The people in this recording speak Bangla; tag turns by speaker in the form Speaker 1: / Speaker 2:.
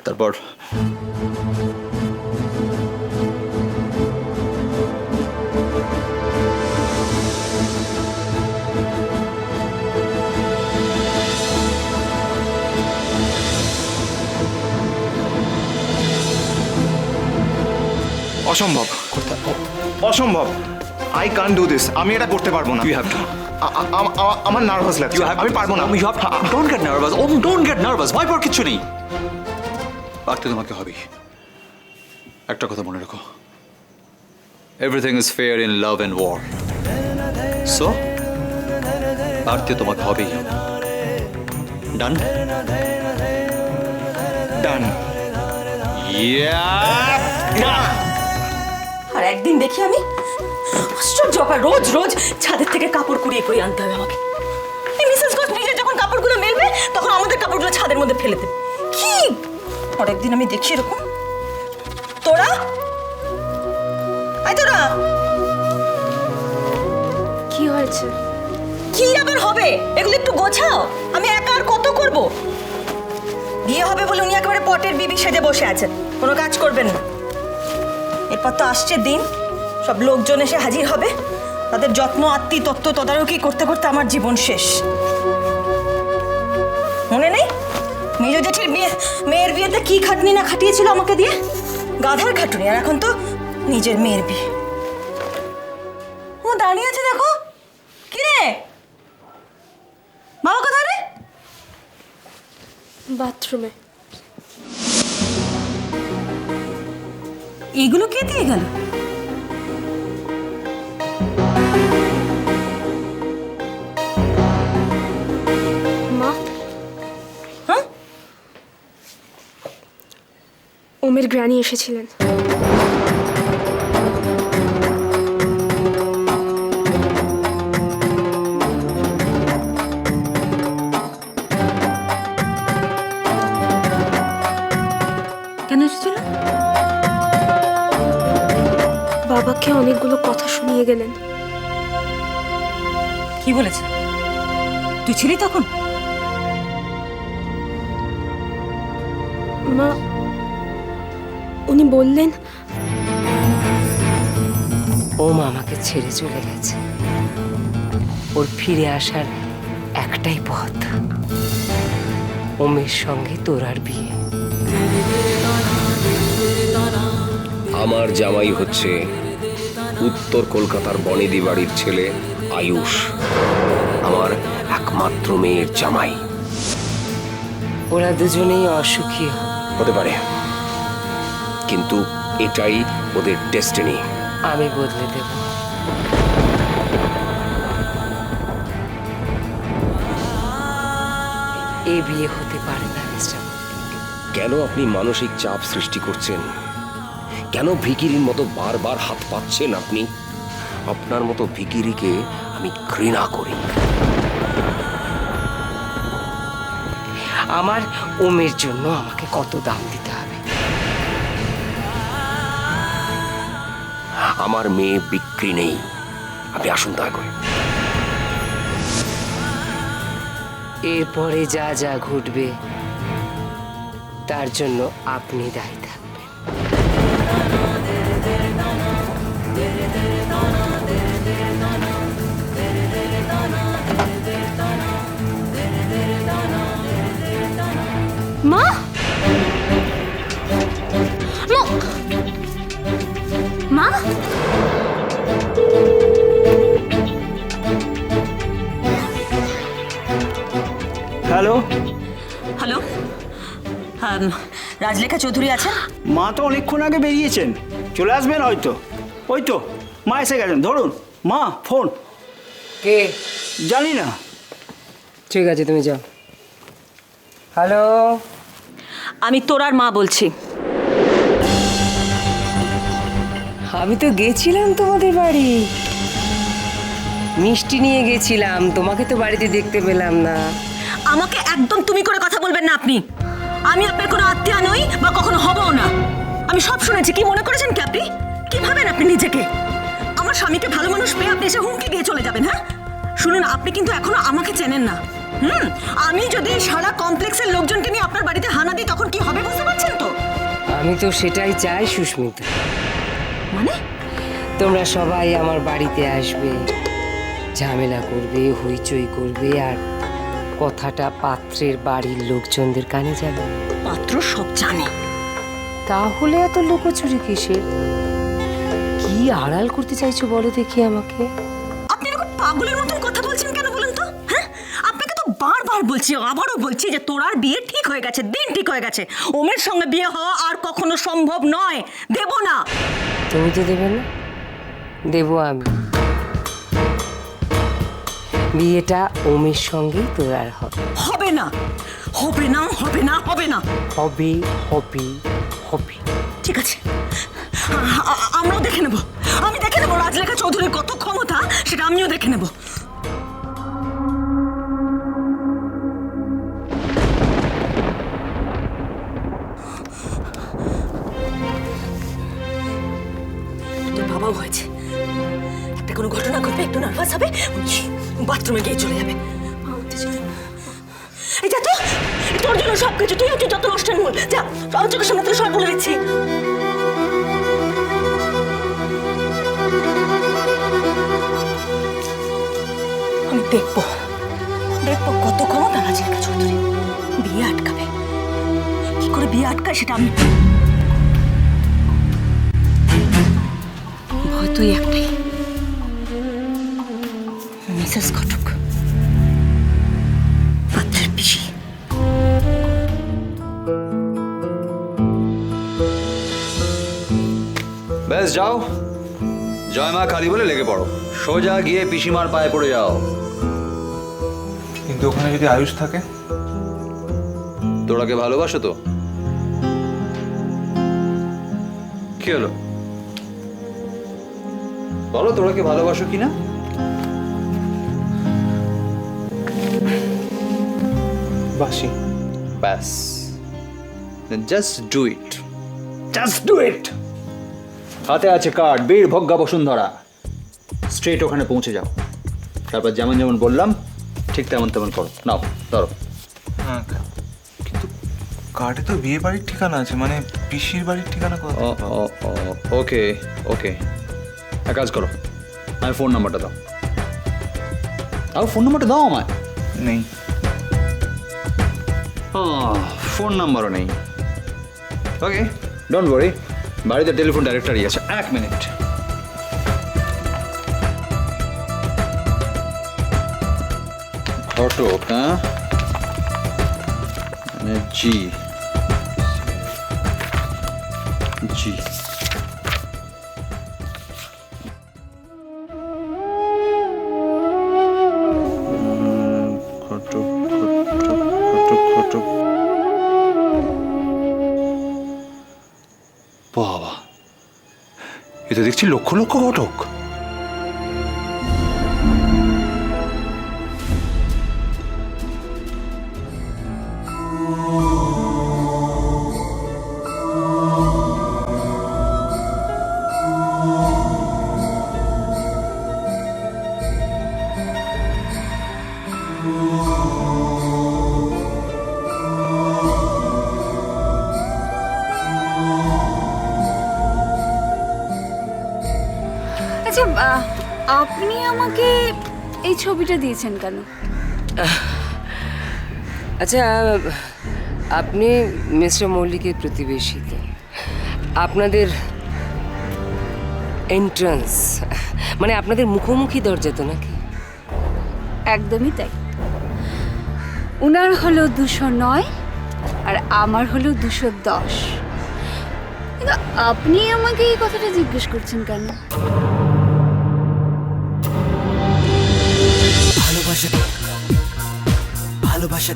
Speaker 1: তারপর
Speaker 2: অসম্ভব, অসম্ভব। I can't do this. আমি এটা করতে পারবো না।
Speaker 1: You have to.
Speaker 2: আমার নার্ভাস লাগছে, আমি পারবো না।
Speaker 1: You have to. Don't get nervous. ও ডোন্ট গেট নার্ভাস। ভয় পাওয়ার কিছু নেই। পারতে তোমাকে হবেই। একটা কথা মনে রাখো, everything is fair in love and war. So পারতে তোমাকে হবেই। ডান?
Speaker 2: ডান।
Speaker 3: আর একদিন দেখি আমি আশ্চর্য ব্যাপার, রোজ রোজ ছাদের থেকে কাপড় কুড়িয়ে কুড়িয়ে আনতে হবে আমাকে। এই মিসেস ঘোষ নিজে যখন কাপড়গুলো মেলবে তখন আমাদের কাপড়গুলো ছাদের মধ্যে ফেলে দেবে। কি আর একদিন আমি দেখি এরকম। তোরা তোরা
Speaker 4: কি হয়েছে?
Speaker 3: কি আবার হবে? এগুলো একটু গোছাও। আমি একা আর কত করব? বিয়ে হবে বলে উনি একেবারে পটের বিবি সেজে বসে আছেন, কোনো কাজ করবেন না। এরপর তো আসছে দিন, সব লোকজন এসে হাজির হবে, তাদের যত্ন আত্মীয় তত্ত্ব তদারকি করতে করতে আমার জীবন শেষ। মনে নেই মেজ জেঠির মেয়ের বিয়েতে কি খাটনি না খাটিয়েছিল আমাকে দিয়ে? গাধার খাটুনি। আর এখন তো নিজের মেয়ের বিয়ে। ও দাঁড়িয়ে আছে দেখো। কি রে বাবা, কোথায় রে?
Speaker 4: বাথরুমে।
Speaker 3: এগুলো কে দিয়ে গেল?
Speaker 4: মা,
Speaker 3: হ্যাঁ,
Speaker 4: ওমের গ্র্যানি এসেছিলেন।
Speaker 3: কেন এসেছিল?
Speaker 4: বাবাকে অনেকগুলো কথা শুনিয়ে গেলেন।
Speaker 3: কি বলেছে? তুই ছিলি তখন?
Speaker 4: মা, উনি বললেন
Speaker 5: ওম আমাকে ছেড়ে চলে গেছে। ওর ফিরে আসার একটাই পথ, ওমের সঙ্গে তোর আর বিয়ে।
Speaker 6: আমার জামাই হচ্ছে উত্তর কলকাতার বনেদি বাড়ির ছেলে আয়ুষ, আমার একমাত্র মেয়ের জামাই।
Speaker 5: ওরা দুজনেই অসুখী
Speaker 6: হতে পারে, কিন্তু এটাই ওদের ডেস্টিনি।
Speaker 5: আমি বদলে দেব। এ বিয়ে হতে পারে না মিস্টার মল্লিক।
Speaker 6: কেন আপনি মানসিক চাপ সৃষ্টি করছেন? কেন ভিকিরির মতো বারবার হাত পাচ্ছেন আপনি? আপনার মতো ভিকিরিকে আমি ঘৃণা করি।
Speaker 5: আমার ওমের জন্য আমাকে কত দাম দিতে হবে?
Speaker 6: আমার মেয়ে বিক্রি নেই। আপনি আসুন দয়া করে।
Speaker 5: এরপরে যা যা ঘটবে তার জন্য আপনি দায়ী থাকবেন।
Speaker 4: মা, মা,
Speaker 7: হ্যালো,
Speaker 3: হ্যালো, রাজলেখা চৌধুরী আছেন?
Speaker 7: মা তো অনেকক্ষণ আগে বেরিয়েছেন, চলে আসবেন হয়তো। ওই তো মা এসে গেছেন, ধরুন। মা ফোন।
Speaker 5: কে?
Speaker 7: জানি না।
Speaker 5: ঠিক আছে, তুমি যাও। হ্যালো,
Speaker 3: আমি তোরার মা বলছি।
Speaker 5: আমি তো গেছিলাম তোমাদের বাড়ি, মিষ্টি নিয়ে গেছিলাম। তোমাকে তো বাড়িতে দেখতে পেলাম না।
Speaker 3: আমাকে একদম তুমি করে কথা বলবেন না আপনি। আমি আপনার কোনো আত্মীয় নই বা কখনো হবও না। আমি সব শুনেছি। কি মনে করেছেন কি আপনি? কি ভাবেন আপনি নিজেকে? আমার স্বামীকে ভালো মানুষ পেয়ে আপনি এসে হুমকি দিয়ে চলে যাবেন? হ্যাঁ শুনুন, আপনি কিন্তু এখনো আমাকে চেনেন না। আমি যদি সারা কমপ্লেক্সের লোকজনকে নিয়ে আপনার বাড়িতে হানা দিই তখন কি হবে বুঝতে পারছেন তো?
Speaker 5: আমি তো সেটাই চাই সুস্মিতা।
Speaker 3: মানে
Speaker 5: তোমরা সবাই আমার বাড়িতে আসবে, ঝামেলা করবে, হইচই করবে, আর কথাটা পাত্রের বাড়ির লোকজনদের কানে যাবে।
Speaker 3: পাত্র সব জানে।
Speaker 5: তাহলে এত লুকোচুরি কিসের? কি আড়াল করতে চাইছো বলো দেখি আমাকে।
Speaker 3: আপনি এরকম পাগলের মতন কথা বলছেন কেন বলুন তো? হ্যাঁ, আপনাকে তো বারবার বলছি, আবারও বলছি যে তোর আর বিয়ে ঠিক হয়ে গেছে, দিন ঠিক হয়ে গেছে। ওমের সঙ্গে বিয়ে হওয়া আর কখনো সম্ভব নয়, দেব না।
Speaker 5: তুমি তো দেবে না, দেবো আমি। বিয়েটা ওমের সঙ্গেই তোর আর হবে।
Speaker 3: হবে না, হবে না, হবে না, হবে না।
Speaker 5: হবে হবে হবে।
Speaker 3: ঠিক আছে, আমরাও দেখে নেব। আমি দেখে নেব রাজলেখা চৌধুরীর কত ক্ষমতা, সেটা আমিও দেখে নেব। তোর বাবাও হয়েছে, একটা কোনো ঘটনা ঘটবে, একটু নার্ভাস হবে, বাথরুমে গিয়ে চলে যাবে। এই যা তো, তোর জন্য সব কিছু, তুই হচ্ছে যত নষ্টের মূল। যা, আমার চোখের সামনে তুই সব বলে দিচ্ছি। আমি দেখবো দেখবো কত ক্ষমতা রাজলেখা চৌধুরী। বিয়ে আটকাবে, কি করে বিয়ে আটকায় সেটা আমি। ভয় তুই একটাই, মিসেস ঘটক, পাত্রের পিসি।
Speaker 1: ব্যাস যাও, জয় মা কালী বলে লেগে পড়ো, সোজা গিয়ে পিসিমার পায়ে পড়ে যাও।
Speaker 2: কিন্তু ওখানে যদি আয়ুষ থাকে?
Speaker 1: তোরাকে ভালোবাসো তো? কি হলো বলো, তোরাকে ভালোবাসো কিনা?
Speaker 2: বাসি।
Speaker 1: ব্যাস, just do it,
Speaker 7: just do it.
Speaker 1: হাতে আছে কার্ড, বীর ভোগ্যা বসুন্ধরা। স্ট্রেট ওখানে পৌঁছে যাও, তারপর যেমন যেমন বললাম ঠিক তেমন তেমন করো। নাও ধরো।
Speaker 2: হ্যাঁ, কিন্তু কার্ডে তো বিয়ে বাড়ির ঠিকানা আছে, মানে পিসির বাড়ির ঠিকানা কোথায়?
Speaker 1: ওকে ওকে, এক কাজ করো, আমার ফোন নাম্বারটা দাও। ফোন নাম্বারটা দাও আমায়।
Speaker 2: নেই।
Speaker 1: ফোন নাম্বারও নেই। ওকে, ডোন্ট ওয়ারি, বাড়িতে টেলিফোন ডাইরেক্টরি আছে। এক মিনিট। ঘটক, হ্যাঁ, মানে জি জি। ঘটক ঘটক ঘটক ঘটক। বাবা, এ তো দেখছি লক্ষ লক্ষ ঘটক।
Speaker 4: আচ্ছা, আপনি আমাকে এই ছবিটা দিয়েছেন কেন?
Speaker 5: আচ্ছা, আপনি মিস্টার মল্লিকের প্রতিবেশী তো, আপনাদের এন্ট্রান্স মানে আপনাদের মুখোমুখি দরজা তো নাকি?
Speaker 4: একদমই তাই। উনার হলো 209 আর আমার হলো 210। কিন্তু আপনি আমাকে এই কথাটা জিজ্ঞেস করছেন কেন?
Speaker 8: ভালোবাসা